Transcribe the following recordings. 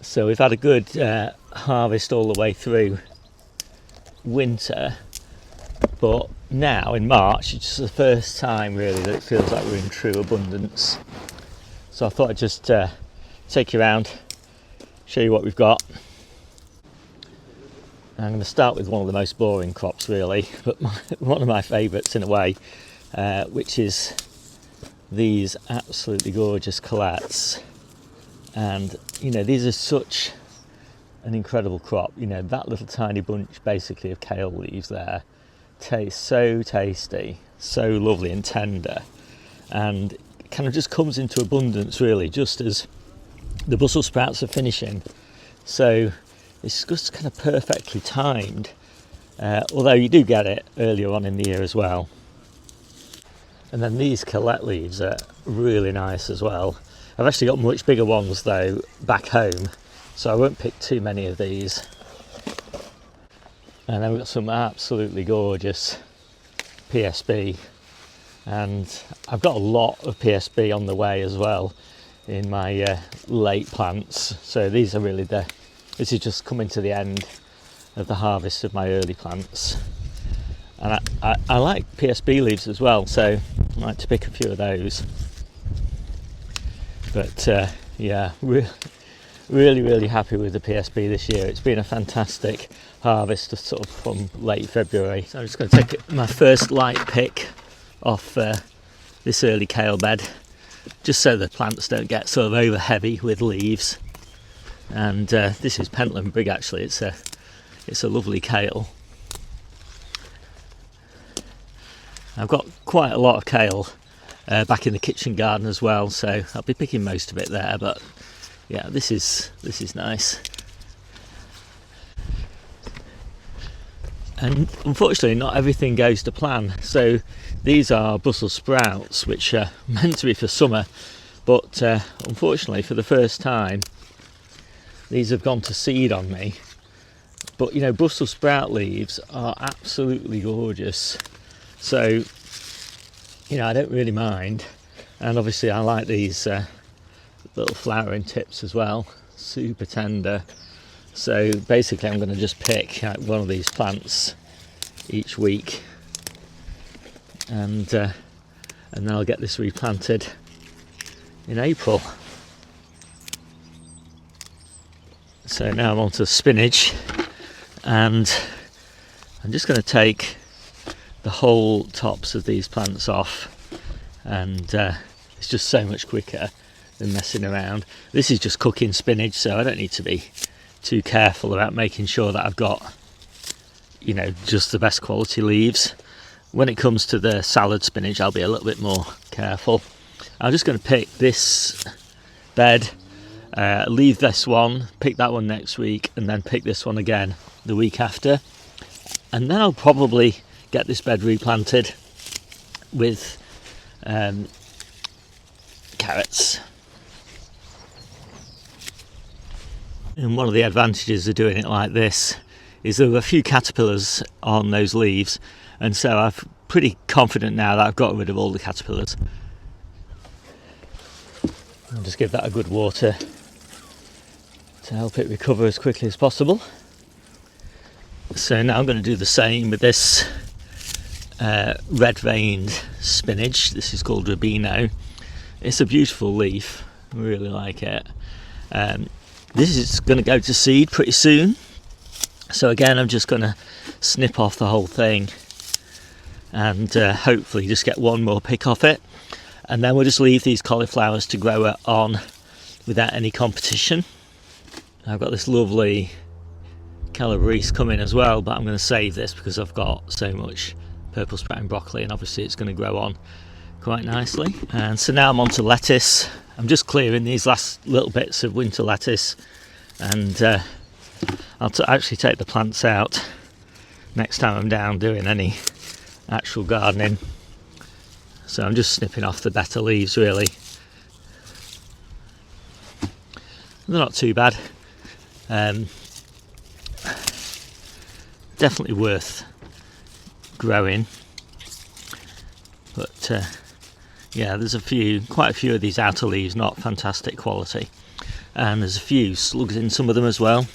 So we've had a good harvest all the way through winter, but now in March it's just the first time really that it feels like we're in true abundance. So I thought I'd just take you around, show you what we've got. I'm going to start with one of the most boring crops really, but one of my favourites in a way, which is these absolutely gorgeous colettes. And you know, these are such an incredible crop. You know, that little tiny bunch basically of kale leaves there tastes so tasty, so lovely and tender, and kind of just comes into abundance really just as the Brussels sprouts are finishing. So it's just kind of perfectly timed, although you do get it earlier on in the year as well. And then these colette leaves are really nice as well. I've actually got much bigger ones though back home, so I won't pick too many of these. And then we've got some absolutely gorgeous PSB, and I've got a lot of PSB on the way as well in my late plants. So these are really this is just coming to the end of the harvest of my early plants. And I like PSB leaves as well, so I like to pick a few of those. But yeah, really happy with the PSB this year. It's been a fantastic harvest sort of from late February. So I'm just going to take my first light pick off this early kale bed, just so the plants don't get sort of over heavy with leaves. And this is Pentland Brig actually. It's a lovely kale. I've got quite a lot of kale back in the kitchen garden as well, so I'll be picking most of it there. But yeah, this is nice. And unfortunately not everything goes to plan. So these are Brussels sprouts, which are meant to be for summer, but unfortunately for the first time these have gone to seed on me. But you know, Brussels sprout leaves are absolutely gorgeous, so you know, I don't really mind. And obviously I like these little flowering tips as well, super tender. So basically I'm going to just pick one of these plants each week, and then I'll get this replanted in April. So now I'm on to spinach, and I'm just going to take the whole tops of these plants off, and it's just so much quicker than messing around. This is just cooking spinach, so I don't need to be too careful about making sure that I've got, you know, just the best quality leaves. When it comes to the salad spinach, I'll be a little bit more careful. I'm just going to pick this bed, leave this one, pick that one next week, and then pick this one again the week after. And then I'll probably get this bed replanted with carrots. And one of the advantages of doing it like this is there were a few caterpillars on those leaves, and so I'm pretty confident now that I've got rid of all the caterpillars. I'll just give that a good water to help it recover as quickly as possible. So now I'm going to do the same with this red-veined spinach. This is called Rubino. It's a beautiful leaf, I really like it. This is going to go to seed pretty soon, so again I'm just going to snip off the whole thing and hopefully just get one more pick off it, and then we'll just leave these cauliflowers to grow on without any competition. I've got this lovely calabrese coming as well, but I'm going to save this because I've got so much purple sprouting broccoli, and obviously it's going to grow on quite nicely. And so now I'm on to lettuce. I'm just clearing these last little bits of winter lettuce, and I'll actually take the plants out next time I'm down doing any actual gardening. So I'm just snipping off the better leaves really. They're not too bad. Definitely worth growing, but yeah, there's quite a few of these outer leaves not fantastic quality. and there's a few slugs in some of them as well.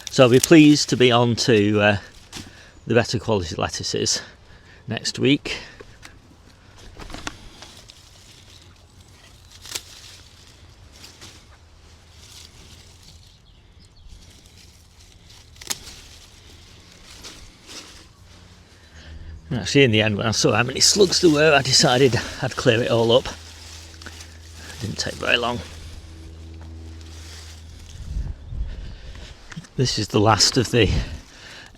So I'll be pleased to be on to the better quality lettuces next week. Actually, in the end, when I saw how many slugs there were, I decided I'd clear it all up. Didn't take very long. This is the last of the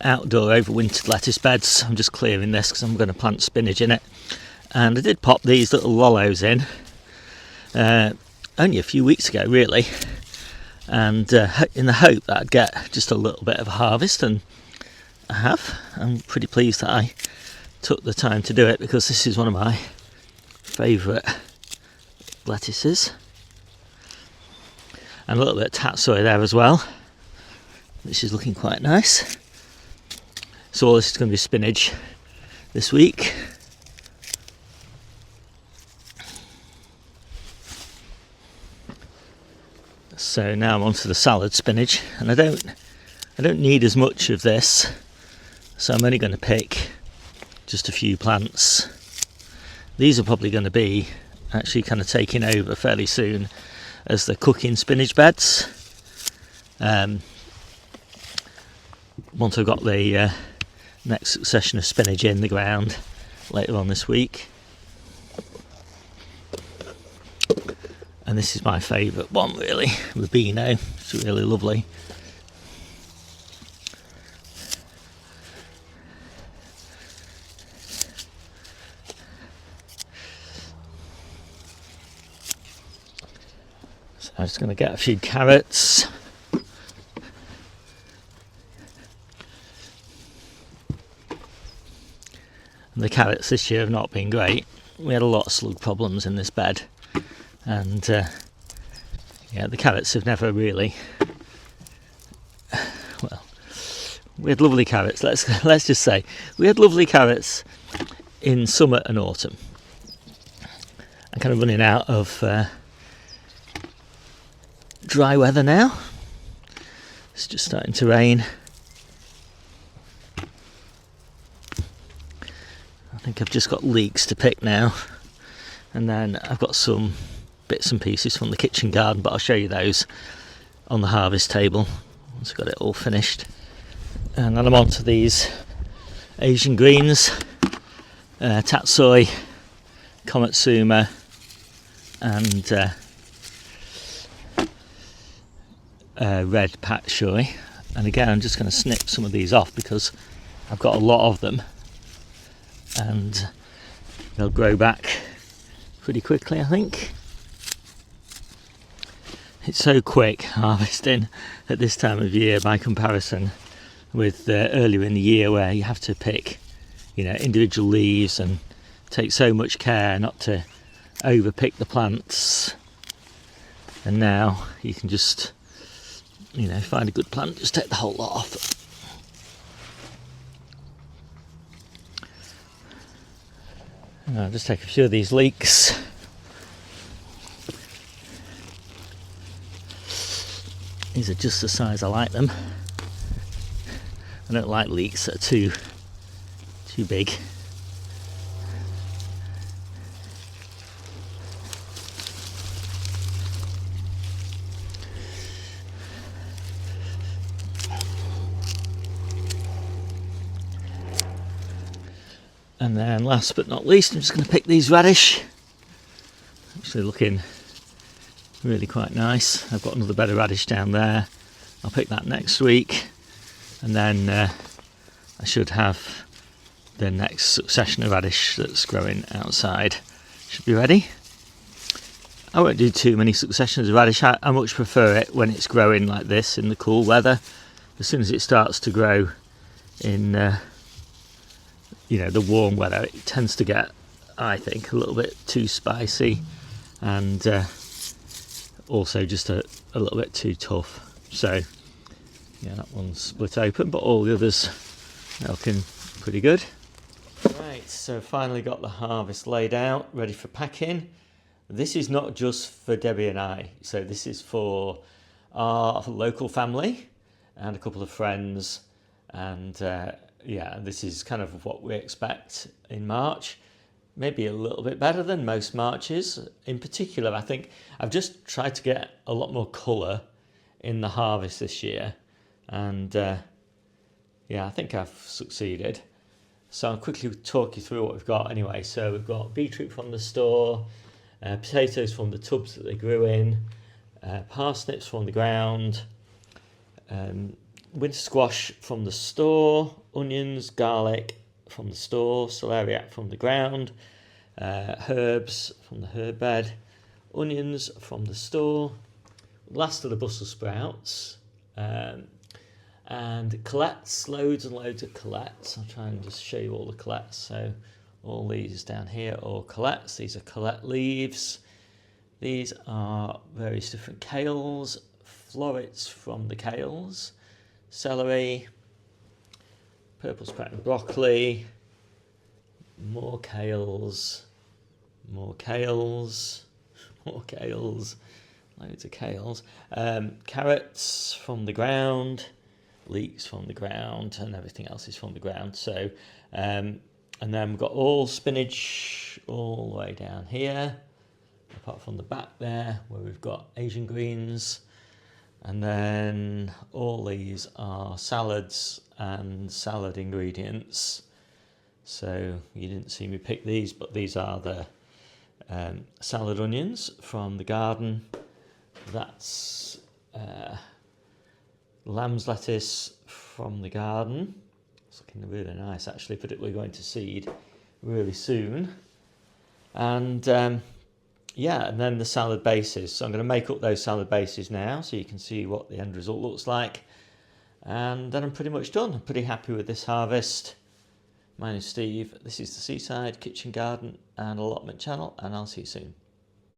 outdoor overwintered lettuce beds. I'm just clearing this because I'm going to plant spinach in it. And I did pop these little lollos in only a few weeks ago, really, and in the hope that I'd get just a little bit of a harvest, and I have. I'm pretty pleased that I took the time to do it, because this is one of my favourite lettuces. And a little bit of tatsoi there as well, which is looking quite nice. So all this is going to be spinach this week. So now I'm onto the salad spinach, and I don't need as much of this, so I'm only going to pick just a few plants. These are probably going to be actually kind of taking over fairly soon as the cooking spinach beds. Once I've got the next succession of spinach in the ground later on this week. And this is my favourite one, really, Rubino. It's really lovely. I'm just going to get a few carrots. And the carrots this year have not been great. We had a lot of slug problems in this bed, and yeah, the carrots have never really. Well, we had lovely carrots. Let's just say we had lovely carrots in summer and autumn. I'm kind of running out of dry weather now. It's just starting to rain. I think I've just got leeks to pick now, and then I've got some bits and pieces from the kitchen garden, but I'll show you those on the harvest table once I've got it all finished. And then I'm on to these Asian greens, tatsoi, komatsuma, and red pak choi. And again, I'm just going to snip some of these off because I've got a lot of them, and they'll grow back pretty quickly, I think. It's so quick harvesting at this time of year by comparison with earlier in the year, where you have to pick, individual leaves and take so much care not to overpick the plants. And now you can just find a good plant, just take the whole lot off. And I'll just take a few of these leeks. These are just the size I like them. I don't like leeks that are too big. And then last but not least, I'm just going to pick these radish. Actually looking really quite nice. I've got another bed of radish down there. I'll pick that next week, and then I should have the next succession of radish that's growing outside should be ready. I won't do too many successions of radish. I much prefer it when it's growing like this in the cool weather. As soon as it starts to grow in the warm weather, it tends to get, I think, a little bit too spicy, and also just a little bit too tough. So yeah, that one's split open, but all the others are looking pretty good. Right, so finally got the harvest laid out, ready for packing. This is not just for Debbie and I, so this is for our local family and a couple of friends, and yeah, this is kind of what we expect in March. Maybe a little bit better than most Marches. In particular, I think I've just tried to get a lot more colour in the harvest this year, and yeah, I think I've succeeded. So I'll quickly talk you through what we've got anyway. So we've got beetroot from the store, potatoes from the tubs that they grew in, parsnips from the ground, winter squash from the store, onions, garlic from the store, celeriac from the ground, herbs from the herb bed, onions from the store, last of the Brussels sprouts, and colettes, loads and loads of colettes. I'll try and just show you all the colettes. So all these down here are colettes. These are colette leaves. These are various different kales, florets from the kales, celery, purple sprout and broccoli, more kales, more kales, more kales, loads of kales, carrots from the ground, leeks from the ground, and everything else is from the ground. So, and then we've got all spinach all the way down here, apart from the back there where we've got Asian greens. And then all these are salads and salad ingredients. So you didn't see me pick these, but these are the salad onions from the garden. That's lamb's lettuce from the garden. It's looking really nice actually, but we're going to seed really soon. And yeah, and then the salad bases. So I'm going to make up those salad bases now so you can see what the end result looks like. And then I'm pretty much done. I'm pretty happy with this harvest. My name is Steve. This is the Seaside Kitchen Garden and Allotment channel, and I'll see you soon.